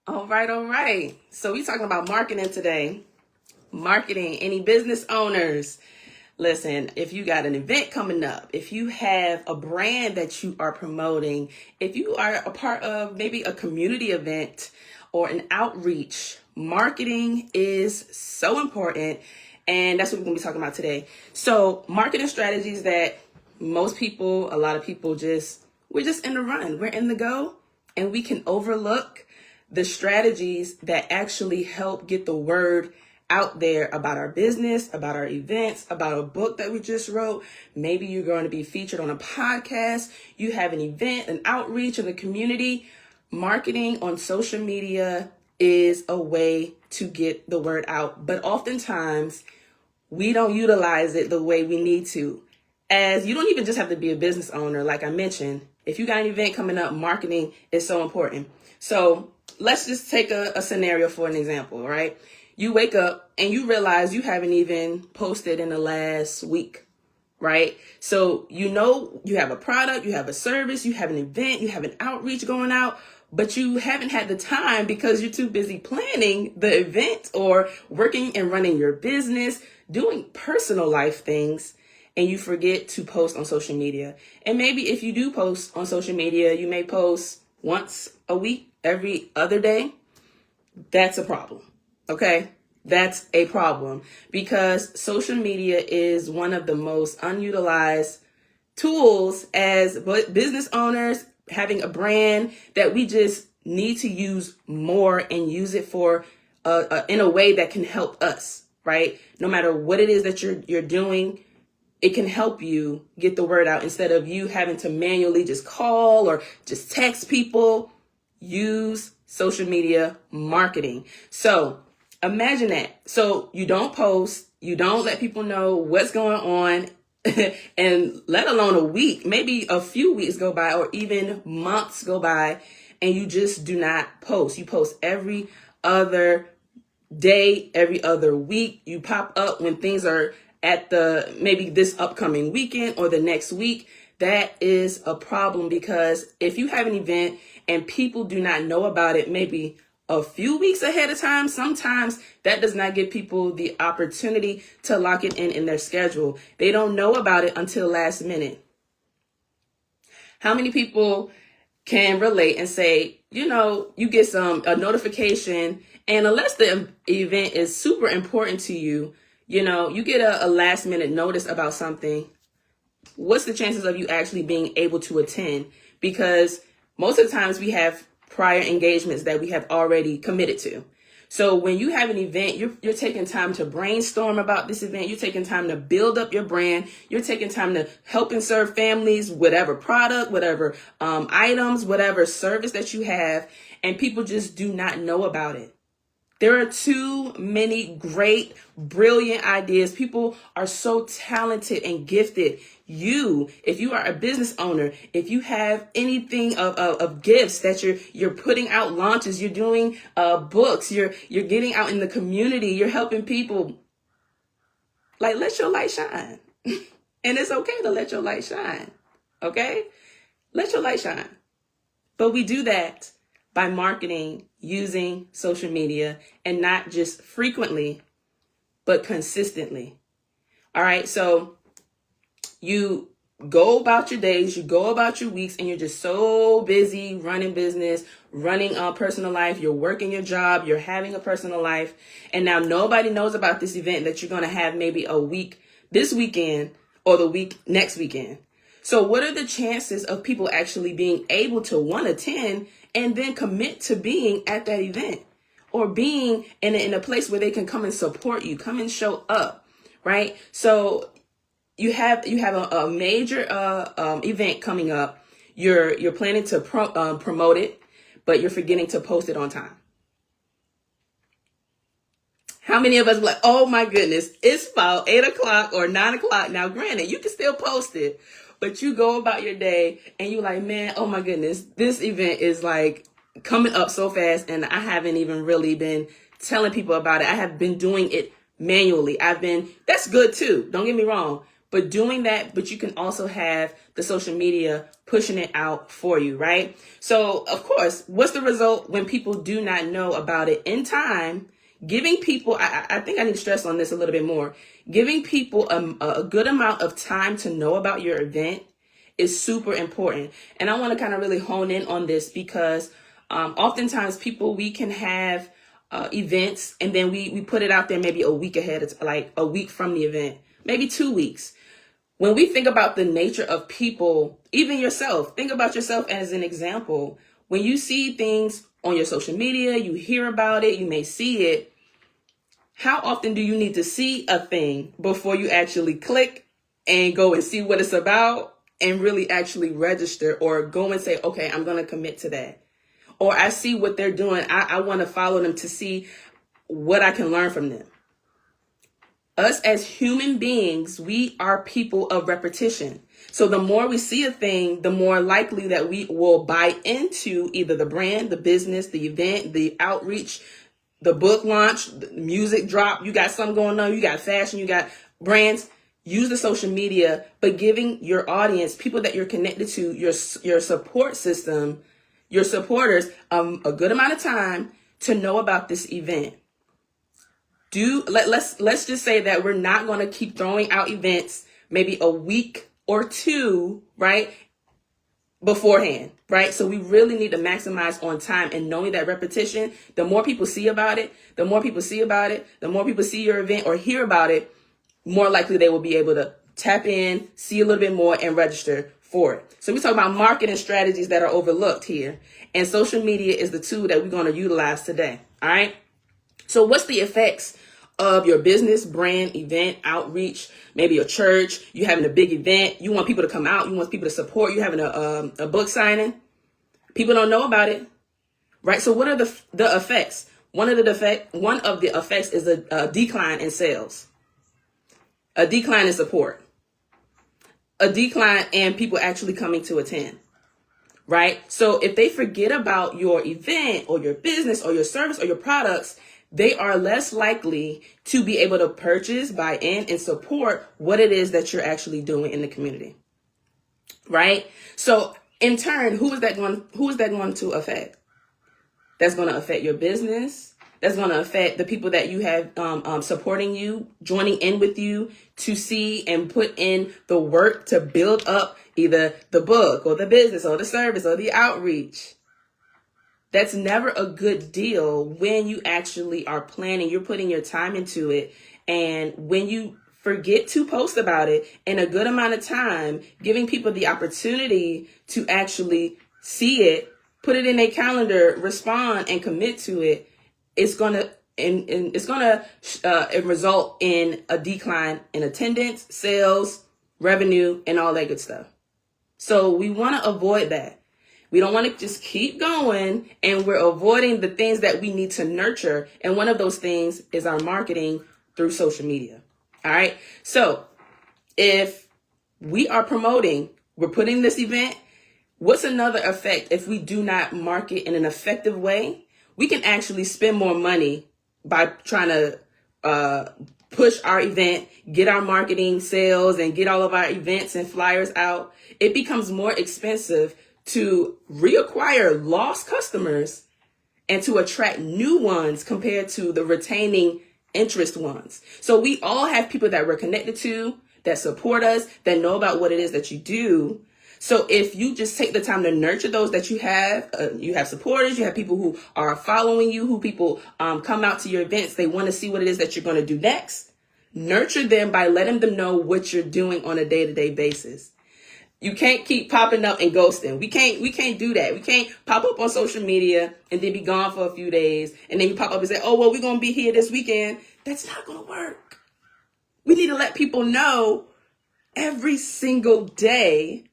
All right, all right. So we talking about marketing today. Marketing, any business owners. Listen, if you got an event coming up, if you have a brand that you are promoting, if you are a part of maybe a community event or an outreach, marketing is so important. And that's what we're going to be talking about today. So marketing strategies that most people, a lot of people we're just in the run. We're in the go and we can overlook the strategies that actually help get the word out there about our business, about our events, about a book that we just wrote. Maybe you're going to be featured on a podcast. You have an event, an outreach in the community. Marketing on social media is a way to get the word out, but oftentimes we don't utilize it the way we need to. As you don't even just have to be a business owner, like I mentioned. If you got an event coming up, marketing is so important. So let's just take a scenario for an example, right? You wake up and you realize you haven't even posted in the last week, right? So you know you have a product, you have a service, you have an event, you have an outreach going out, but you haven't had the time because you're too busy planning the event or working and running your business, doing personal life things, and you forget to post on social media. And maybe if you do post on social media, you may post once a week, every other day. That's a problem. Okay? That's a problem because social media is one of the most unutilized tools as business owners, having a brand that we just need to use more and use it for in a way that can help us, right? No matter what it is that you're doing, it can help you get the word out instead of you having to manually just call or just text people. Use social media marketing. So imagine that. So you don't post, you don't let people know what's going on, and let alone a week, maybe a few weeks go by or even months go by, and you just do not post. You post every other day, every other week. You pop up when things are at maybe this upcoming weekend or the next week. That is a problem because if you have an event and people do not know about it, maybe a few weeks ahead of time, sometimes that does not give people the opportunity to lock it in their schedule. They don't know about it until last minute. How many people can relate and say, you get a notification, and unless the event is super important to you, you get a last minute notice about something. What's the chances of you actually being able to attend? Because most of the times we have prior engagements that we have already committed to. So when you have an event, you're taking time to brainstorm about this event. You're taking time to build up your brand. You're taking time to help and serve families, whatever product, whatever items, whatever service that you have, and people just do not know about it. There are too many great, brilliant ideas. People are so talented and gifted. If you are a business owner, if you have anything of gifts that you're putting out launches, you're doing books, you're getting out in the community, you're helping people. Like, let your light shine. And it's okay to let your light shine. Okay? Let your light shine. But we do that by marketing using social media, and not just frequently, but consistently. All right. So you go about your days, you go about your weeks, and you're just so busy running business, running a personal life. You're working your job. You're having a personal life. And now nobody knows about this event that you're going to have maybe a week this weekend or the next weekend. So what are the chances of people actually being able to attend and then commit to being at that event or being in a place where they can come and support you, come and show up, right? So you have a major event coming up. You're planning to promote it, but you're forgetting to post it on time. How many of us are like, oh my goodness, it's about 8 o'clock or 9 o'clock. Now, granted, you can still post it, but you go about your day and you're like, man, oh my goodness, this event is like coming up so fast and I haven't even really been telling people about it. I have been doing it manually. That's good too. Don't get me wrong. but doing that, but you can also have the social media pushing it out for you, right? So of course, what's the result when people do not know about it in time? Giving people, I think I need to stress on this a little bit more. Giving people a good amount of time to know about your event is super important. And I want to kind of really hone in on this because oftentimes people, we can have events and then we put it out there maybe a week ahead. It's like a week from the event, maybe 2 weeks. When we think about the nature of people, even yourself, think about yourself as an example. When you see things on your social media, you hear about it, you may see it. How often do you need to see a thing before you actually click and go and see what it's about and really actually register or go and say, okay, I'm going to commit to that? Or I see what they're doing. I want to follow them to see what I can learn from them. Us as human beings, we are people of repetition. So the more we see a thing, the more likely that we will buy into either the brand, the business, the event, the outreach, the book launch, the music drop. You got something going on. You got fashion, you got brands. Use the social media, but giving your audience, people that you're connected to, your support system, your supporters, a good amount of time to know about this event. Let's just say that we're not going to keep throwing out events maybe a week or two, right, beforehand, right? So we really need to maximize on time and knowing that repetition. The more people see about it, the more people see your event or hear about it, more likely they will be able to tap in, see a little bit more, and register for it. So we talk about marketing strategies that are overlooked here, and social media is the tool that we're going to utilize today. All right. So what's the effects of your business, brand, event, outreach, maybe a church, you having a big event, you want people to come out, you want people to support, you having a book signing, people don't know about it, right? So what are the effects? One of the effects is a decline in sales, a decline in support, a decline in people actually coming to attend, right? So if they forget about your event or your business or your service or your products, they are less likely to be able to purchase, buy in, and support what it is that you're actually doing in the community, right? So in turn, who is that going to affect? That's going to affect your business. That's going to affect the people that you have supporting you, joining in with you to see and put in the work to build up either the book or the business or the service or the outreach. That's never a good deal when you actually are planning, you're putting your time into it. And when you forget to post about it in a good amount of time, giving people the opportunity to actually see it, put it in their calendar, respond and commit to it, it's going to result in a decline in attendance, sales, revenue, and all that good stuff. So we want to avoid that. We don't want to just keep going and we're avoiding the things that we need to nurture. And one of those things is our marketing through social media. All right. So if we are promoting, we're putting this event, what's another effect if we do not market in an effective way? We can actually spend more money by trying to push our event, get our marketing, sales, and get all of our events and flyers out. It becomes more expensive to reacquire lost customers and to attract new ones compared to the retaining interest ones. So we all have people that we're connected to, that support us, that know about what it is that you do. So if you just take the time to nurture those that you have supporters, you have people who are following you, who people come out to your events, they want to see what it is that you're going to do next. Nurture them by letting them know what you're doing on a day-to-day basis. You can't keep popping up and ghosting. We can't do that. We can't pop up on social media and then be gone for a few days. And then you pop up and say, oh, well, we're going to be here this weekend. That's not going to work. We need to let people know every single day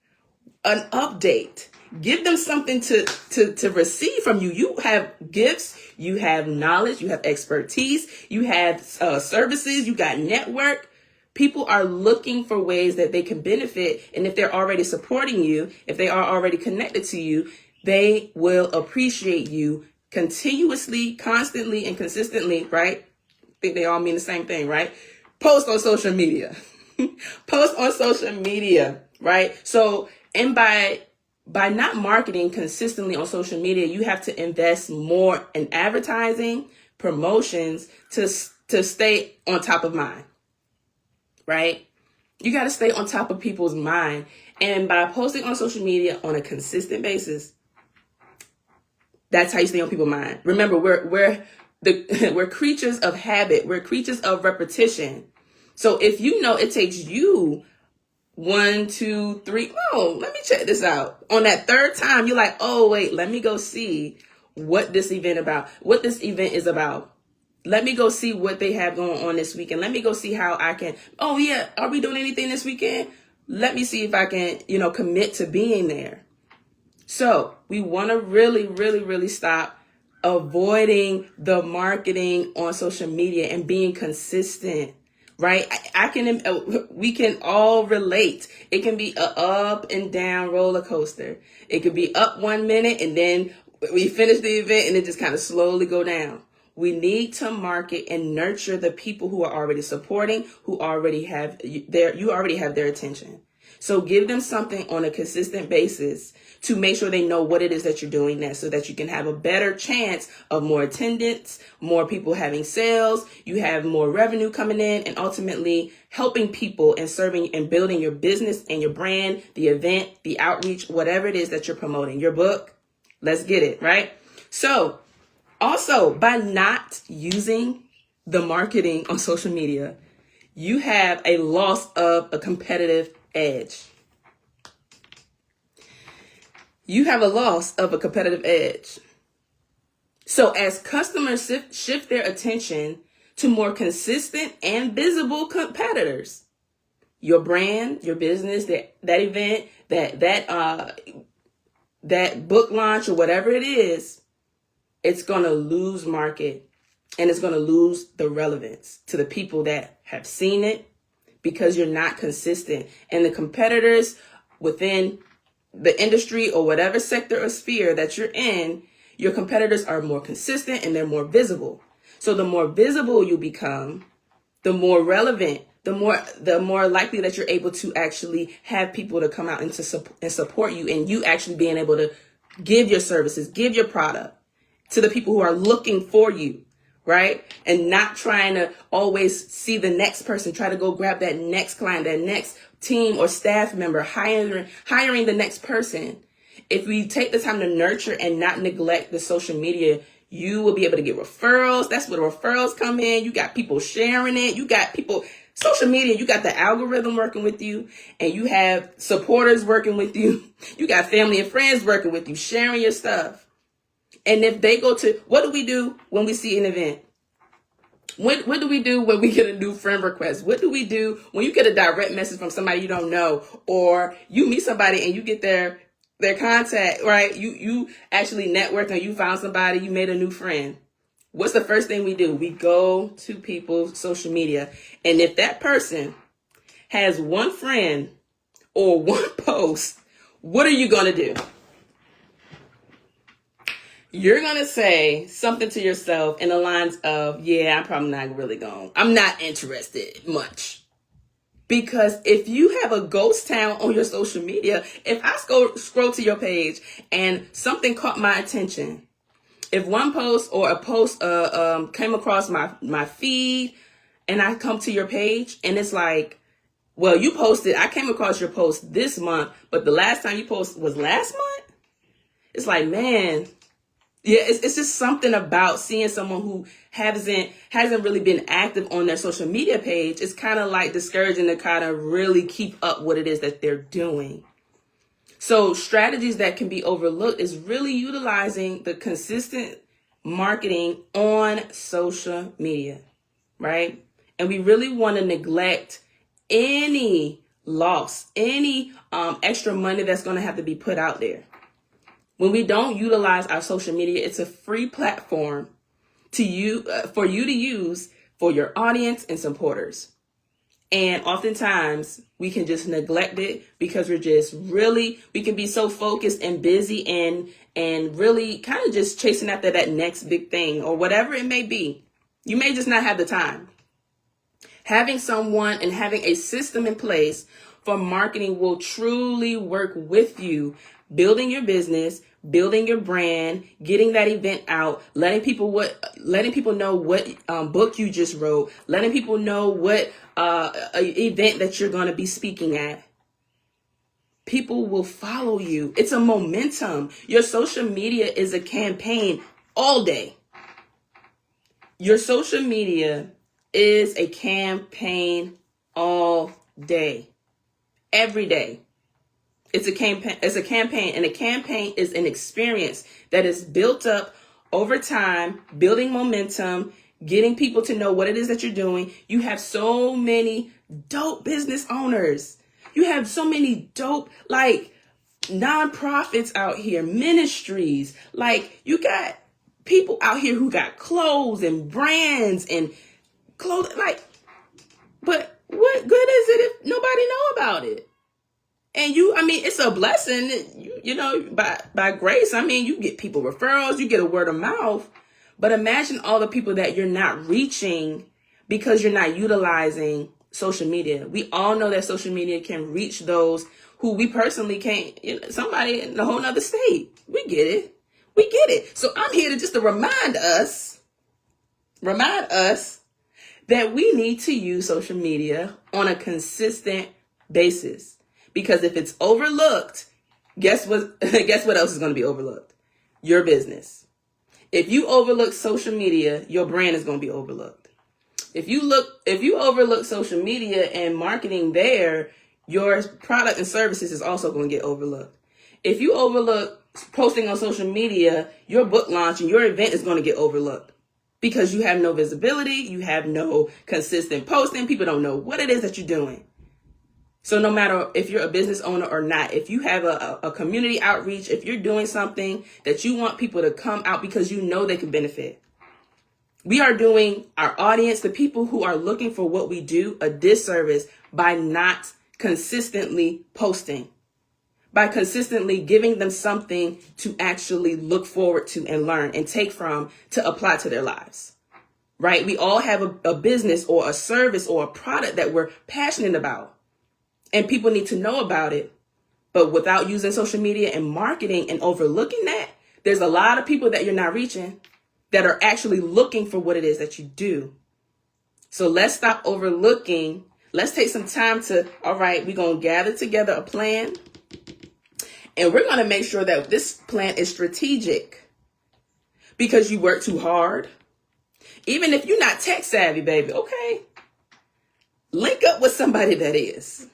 an update. Give them something to receive from you. You have gifts, you have knowledge, you have expertise, you have services, you got network. People are looking for ways that they can benefit. And if they're already supporting you, if they are already connected to you, they will appreciate you continuously, constantly, and consistently, right? I think they all mean the same thing, right? Post on social media. Post on social media, right? So, and by not marketing consistently on social media, you have to invest more in advertising, promotions to stay on top of mind, right? You got to stay on top of people's mind. And by posting on social media on a consistent basis, that's how you stay on people's mind. Remember, we're creatures of habit. We're creatures of repetition. So if you know it takes you 1, 2, 3, oh, let me check this out. On that third time, you're like, oh, wait, let me go see what this event is about. Let me go see what they have going on this weekend. Let me go see how I can, oh yeah, are we doing anything this weekend? Let me see if I can, commit to being there. So we want to really, really, really stop avoiding the marketing on social media and being consistent, right? We can all relate. It can be a up and down roller coaster. It could be up 1 minute and then we finish the event and it just kind of slowly go down. We need to market and nurture the people who are already supporting, who already have you already have their attention. So give them something on a consistent basis to make sure they know what it is that you're doing next, so that you can have a better chance of more attendance, more people having sales, you have more revenue coming in, and ultimately helping people and serving and building your business and your brand, the event, the outreach, whatever it is that you're promoting, your book. Let's get it, right? So also, by not using the marketing on social media, you have a loss of a competitive edge. You have a loss of a competitive edge. So as customers shift their attention to more consistent and visible competitors, your brand, your business, that event, that book launch or whatever it is, it's going to lose market and it's going to lose the relevance to the people that have seen it because you're not consistent. And the competitors within the industry or whatever sector or sphere that you're in, your competitors are more consistent and they're more visible. So the more visible you become, the more relevant, the more likely that you're able to actually have people to come out and support you, and you actually being able to give your services, give your product to the people who are looking for you, right? And not trying to always see the next person, try to go grab that next client, that next team or staff member, hiring the next person. If we take the time to nurture and not neglect the social media, you will be able to get referrals. That's where the referrals come in. You got people sharing it. You got people, social media, you got the algorithm working with you, and you have supporters working with you. You got family and friends working with you, sharing your stuff. And if they go to, what do we do when we see an event? What do we do when we get a new friend request? What do we do when you get a direct message from somebody you don't know, or you meet somebody and you get their contact, right? You actually networked and you found somebody, you made a new friend. What's the first thing we do? We go to people's social media. And if that person has one friend or one post, what are you going to do? You're going to say something to yourself in the lines of, yeah, I'm probably not really going. I'm not interested much. Because if you have a ghost town on your social media, if I scroll to your page and something caught my attention, if one post or a post came across my feed and I come to your page and it's like, well, you posted, I came across your post this month, but the last time you posted was last month. It's like, man, yeah, it's just something about seeing someone who hasn't really been active on their social media page. It's kind of like discouraging to kind of really keep up what it is that they're doing. So strategies that can be overlooked is really utilizing the consistent marketing on social media, right? And we really want to neglect any loss, any extra money that's going to have to be put out there. When we don't utilize our social media, it's a free platform for you to use for your audience and supporters. And oftentimes we can just neglect it because we can be so focused and busy and really kind of just chasing after that next big thing or whatever it may be. You may just not have the time. Having someone and having a system in place for marketing will truly work with you, building your business, building your brand, getting that event out, letting people know what book you just wrote, letting people know what event that you're going to be speaking at. People will follow you. It's a momentum. Your social media is a campaign all day. Your social media is a campaign all day, every day. It's a campaign, and a campaign is an experience that is built up over time, building momentum, getting people to know what it is that you're doing. You have so many dope business owners. You have so many dope, nonprofits out here, ministries. You got people out here who got clothes and brands and clothes. But what good is it if nobody know about it? And it's a blessing, by grace. You get people referrals, you get a word of mouth. But imagine all the people that you're not reaching because you're not utilizing social media. We all know that social media can reach those who we personally can't, somebody in a whole nother state. We get it. So I'm here to remind us that we need to use social media on a consistent basis. Because if it's overlooked, guess what else is going to be overlooked? Your business. If you overlook social media, your brand is going to be overlooked. If you overlook social media and marketing there, your product and services is also going to get overlooked. If you overlook posting on social media, your book launch and your event is going to get overlooked because you have no visibility, you have no consistent posting, people don't know what it is that you're doing. So no matter if you're a business owner or not, if you have a community outreach, if you're doing something that you want people to come out because you know they can benefit, we are doing our audience, the people who are looking for what we do, a disservice by not consistently posting, by consistently giving them something to actually look forward to and learn and take from to apply to their lives, right? We all have a business or a service or a product that we're passionate about. And people need to know about it. But without using social media and marketing and overlooking that, there's a lot of people that you're not reaching that are actually looking for what it is that you do. So let's stop overlooking. Let's take some time all right, we're going to gather together a plan. And we're going to make sure that this plan is strategic. Because you work too hard. Even if you're not tech savvy, baby, okay? Link up with somebody that is.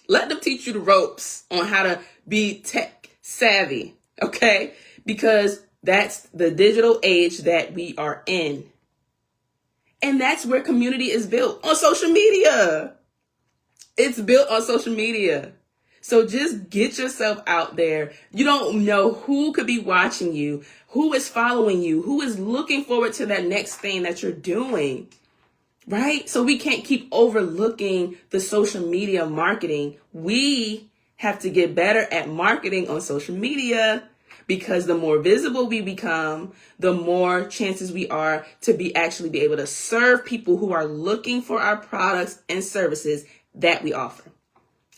Let them teach you the ropes on how to be tech savvy, okay? Because that's the digital age that we are in. And that's where community is built, on social media. It's built on social media. So just get yourself out there. You don't know who could be watching you, who is following you, who is looking forward to that next thing that you're doing. Right? So we can't keep overlooking the social media marketing. We have to get better at marketing on social media because the more visible we become, the more chances we are to actually be able to serve people who are looking for our products and services that we offer.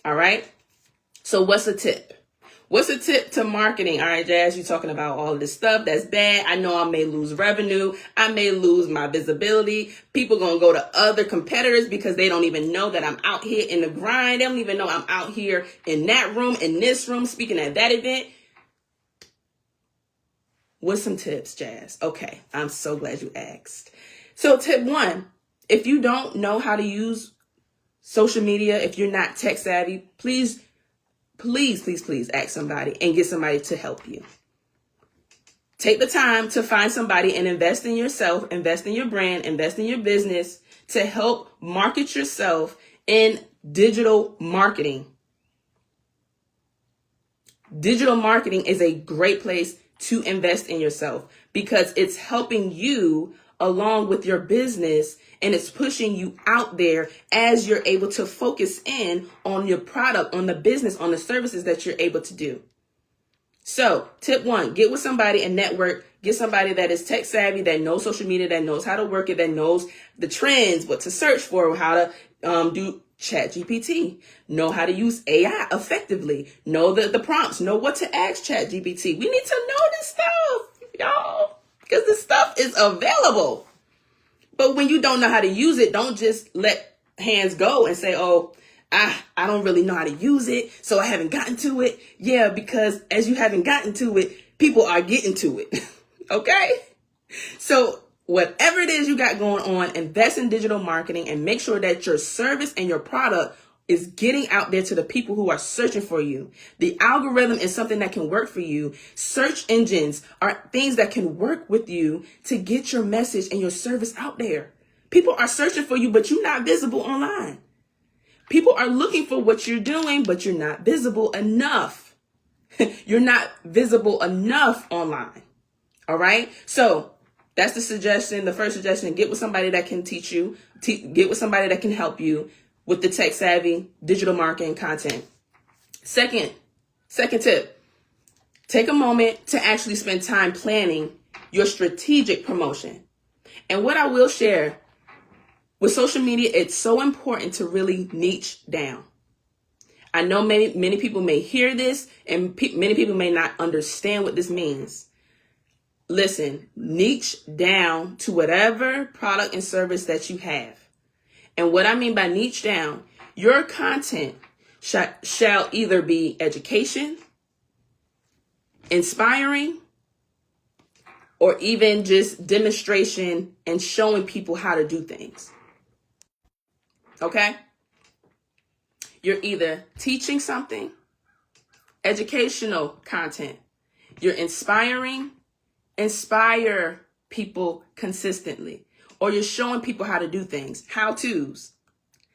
All right? So what's a tip? What's a tip to marketing? All right, Jazz, you're talking about all of this stuff. That's bad. I know I may lose revenue. I may lose my visibility. People going to go to other competitors because they don't even know that I'm out here in the grind. They don't even know I'm out here in that room, in this room, speaking at that event. What's some tips, Jazz? Okay, I'm so glad you asked. So tip 1, if you don't know how to use social media, if you're not tech savvy, please ask somebody and get somebody to help you. Take the time to find somebody and invest in yourself, invest in your brand, invest in your business to help market yourself in digital marketing. Digital marketing is a great place to invest in yourself because it's helping you along with your business and it's pushing you out there as you're able to focus in on your product, on the business, on the services that you're able to do. So tip 1, get with somebody and network Get somebody that is tech savvy, that knows social media, that knows how to work it, that knows the trends, what to search for, how to do Chat GPT, know how to use AI effectively, know the prompts, know what to ask Chat GPT. We need to know this stuff, y'all, because this stuff is available. But when you don't know how to use it, don't just let hands go and say, oh, I don't really know how to use it, so I haven't gotten to it. Yeah, because as you haven't gotten to it, people are getting to it. Okay? So whatever it is you got going on, invest in digital marketing and make sure that your service and your product is getting out there to the people who are searching for you. The algorithm is something that can work for you. Search engines are things that can work with you to get your message and your service out there. People are searching for you, but you're not visible online. People are looking for what you're doing, but you're not visible enough. You're not visible enough online. All right. So that's the suggestion. The first suggestion, get with somebody that can teach you, get with somebody that can help you with the tech savvy digital marketing content. Second tip, take a moment to actually spend time planning your strategic promotion. And what I will share with social media, it's so important to really niche down. I know many people may hear this and many people may not understand what this means. Listen, niche down to whatever product and service that you have. And what I mean by niche down, your content shall either be education, inspiring, or even just demonstration and showing people how to do things. Okay? You're either teaching something, educational content. You're inspire people consistently, or you're showing people how to do things, how-tos.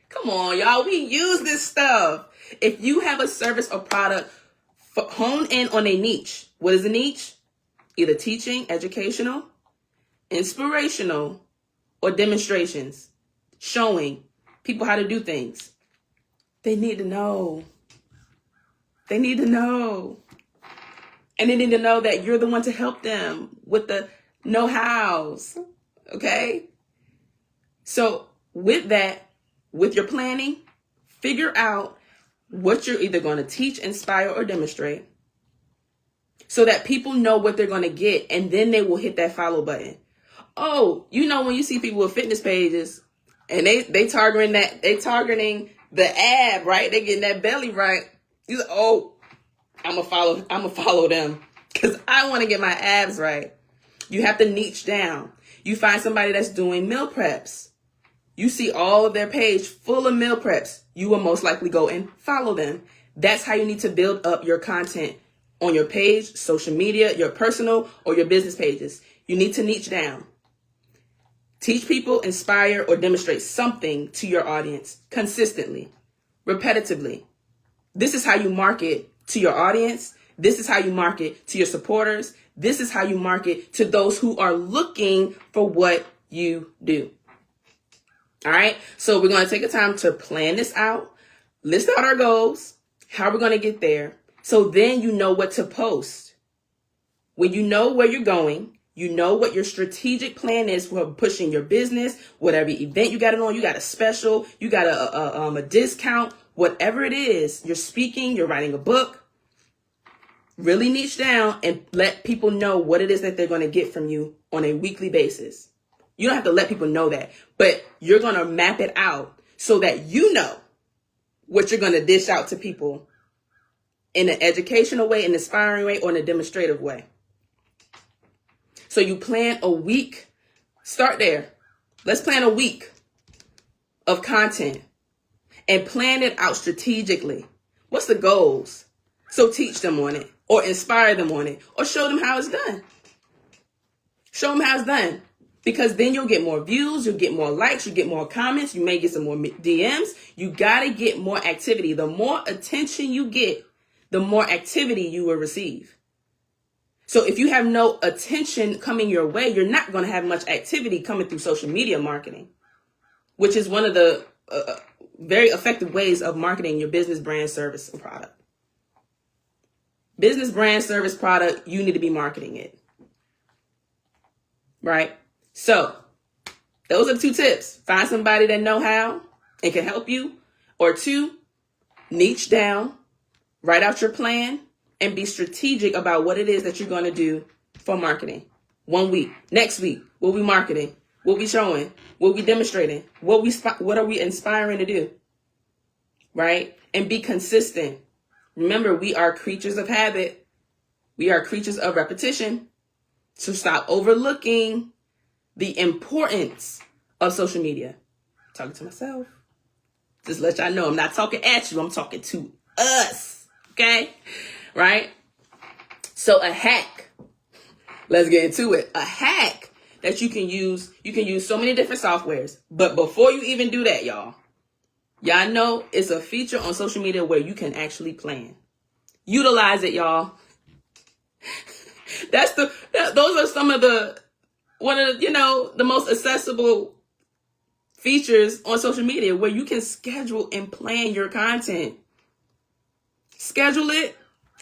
Come on, y'all, we use this stuff. If you have a service or product, hone in on a niche. What is a niche? Either teaching, educational, inspirational, or demonstrations, showing people how to do things. They need to know. They need to know. And they need to know that you're the one to help them with the know-hows. Okay? So with that, with your planning, figure out what you're either going to teach, inspire, or demonstrate so that people know what they're going to get, and then they will hit that follow button. Oh, you know, when you see people with fitness pages and they targeting the ab, right? They getting that belly right. You say, oh, I'm gonna follow them because I want to get my abs right. You have to niche down. You find somebody that's doing meal preps. You see all of their page full of meal preps. You will most likely go and follow them. That's how you need to build up your content on your page, social media, your personal or your business pages. You need to niche down. Teach people, inspire, or demonstrate something to your audience consistently, repetitively. This is how you market to your audience. This is how you market to your supporters. This is how you market to those who are looking for what you do. All right. So we're going to take a time to plan this out, list out our goals, how we're going to get there. So then you know what to post. When you know where you're going, you know what your strategic plan is for pushing your business, whatever event you got it on, you got a special, you got a discount, whatever it is, you're speaking, you're writing a book, really niche down and let people know what it is that they're going to get from you on a weekly basis. You don't have to let people know that, but you're going to map it out so that you know what you're going to dish out to people in an educational way, an inspiring way, or in a demonstrative way. So you plan a week. Start there. Let's plan a week of content and plan it out strategically. What's the goals? So teach them on it or inspire them on it or show them how it's done. Show them how it's done, because then you'll get more views, you'll get more likes, you get more comments, you may get some more DMs. You got to get more activity. The more attention you get, the more activity you will receive. So if you have no attention coming your way, you're not going to have much activity coming through social media marketing, which is one of the very effective ways of marketing your business, brand, service, and product. Business, brand, service, product, you need to be marketing it. right? So those are the 2 tips. Find somebody that know how and can help you. Or 2, niche down, write out your plan, and be strategic about what it is that you're going to do for marketing. 1 week, next week, what we marketing, what we showing, what we demonstrating, what are we inspiring to do, right? And be consistent. Remember, we are creatures of habit. We are creatures of repetition. So stop overlooking the importance of social media. I'm talking to myself. Just let y'all know I'm not talking at you. I'm talking to us. Okay? Right? So a hack. Let's get into it. A hack that you can use so many different softwares. But before you even do that, y'all know it's a feature on social media where you can actually plan. Utilize it, y'all. Those are some of the the most accessible features on social media where you can schedule and plan your content. Schedule it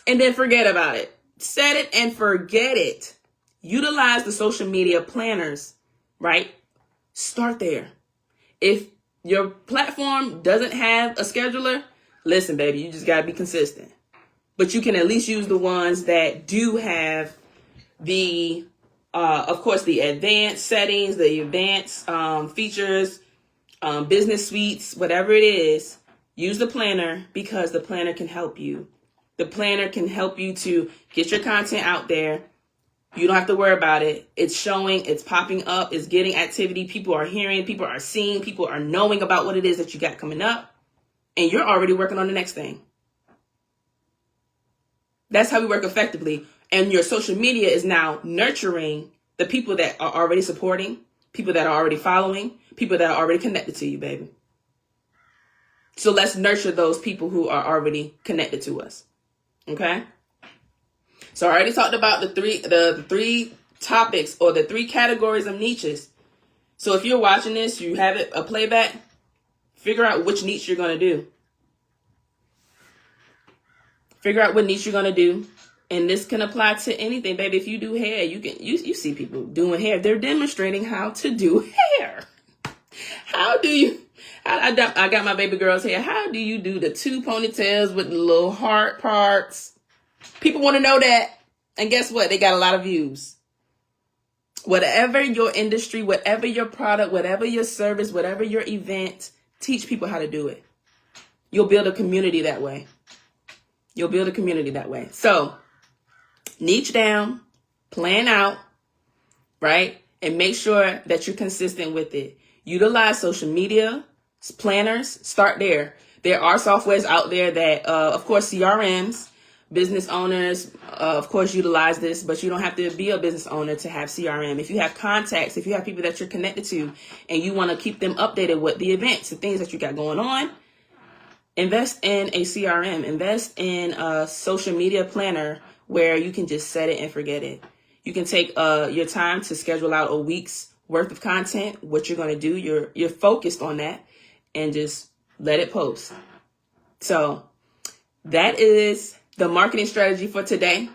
and then forget about it. Set it and forget it. Utilize the social media planners, right? Start there. If your platform doesn't have a scheduler, listen, baby, you just got to be consistent. But you can at least use the ones that do have the, of course, the advanced settings, the advanced features, business suites, whatever it is. Use the planner because the planner can help you. The planner can help you to get your content out there. You don't have to worry about it. It's showing, it's popping up, it's getting activity. People are hearing, people are seeing, people are knowing about what it is that you got coming up. And you're already working on the next thing. That's how we work effectively. And your social media is now nurturing the people that are already supporting, people that are already following, people that are already connected to you, baby. So let's nurture those people who are already connected to us. Okay? So I already talked about the three topics or the 3 categories of niches. So if you're watching this, you have it a playback, figure out which niche you're going to do. Figure out what niche you're going to do. And this can apply to anything, baby. If you do hair, you see people doing hair. They're demonstrating how to do hair. How do you, I got my baby girl's hair. How do you do the 2 ponytails with the little heart parts? People want to know that. And guess what? They got a lot of views. Whatever your industry, whatever your product, whatever your service, whatever your event, teach people how to do it. You'll build a community that way. So niche down, plan out, right? And make sure that you're consistent with it. Utilize social media planners. Start there. There are softwares out there that, of course, CRMs, business owners, of course, utilize this, but you don't have to be a business owner to have CRM. If you have contacts, if you have people that you're connected to and you want to keep them updated with the events and things that you got going on, invest in a CRM, invest in a social media planner where you can just set it and forget it. You can take your time to schedule out a week's worth of content, what you're going to do. You're focused on that and just let it post. So that is the marketing strategy for today.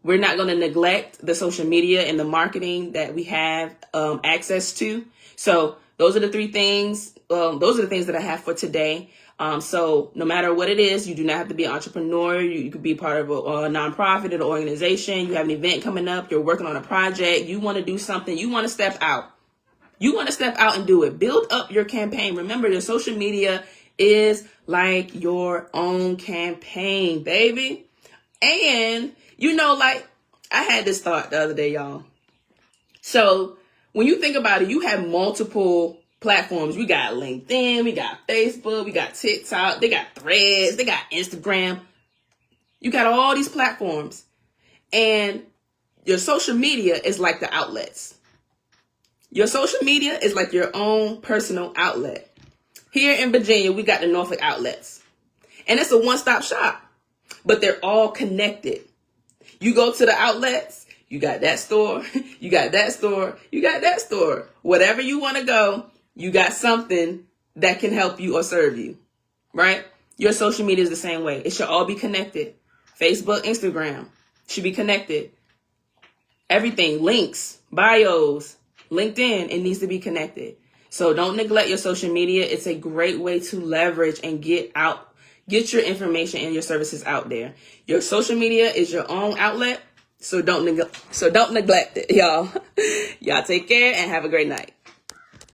We're not going to neglect the social media and the marketing that we have access to. So those are the 3 things. Those are the things that I have for today. So no matter what it is, you do not have to be an entrepreneur. You could be part of a nonprofit or an organization. You have an event coming up. You're working on a project. You want to do something. You want to step out. You want to step out and do it. Build up your campaign. Remember, your social media is like your own campaign, baby. And, I had this thought the other day, y'all. So when you think about it, you have multiple platforms. We got LinkedIn, we got Facebook, we got TikTok, they got Threads, they got Instagram. You got all these platforms. And your social media is like the outlets. Your social media is like your own personal outlet. Here in Virginia, we got the Norfolk outlets. And it's a one-stop shop. But they're all connected. You go to the outlets, you got that store, you got that store, you got that store. Whatever you want to go, you got something that can help you or serve you, right? Your social media is the same way. It should all be connected. Facebook, Instagram should be connected. everything, links, bios, LinkedIn, it needs to be connected. So don't neglect your social media. It's a great way to leverage and get your information and your services out there. Your social media is your own outlet. So don't neglect it, y'all. Y'all take care and have a great night.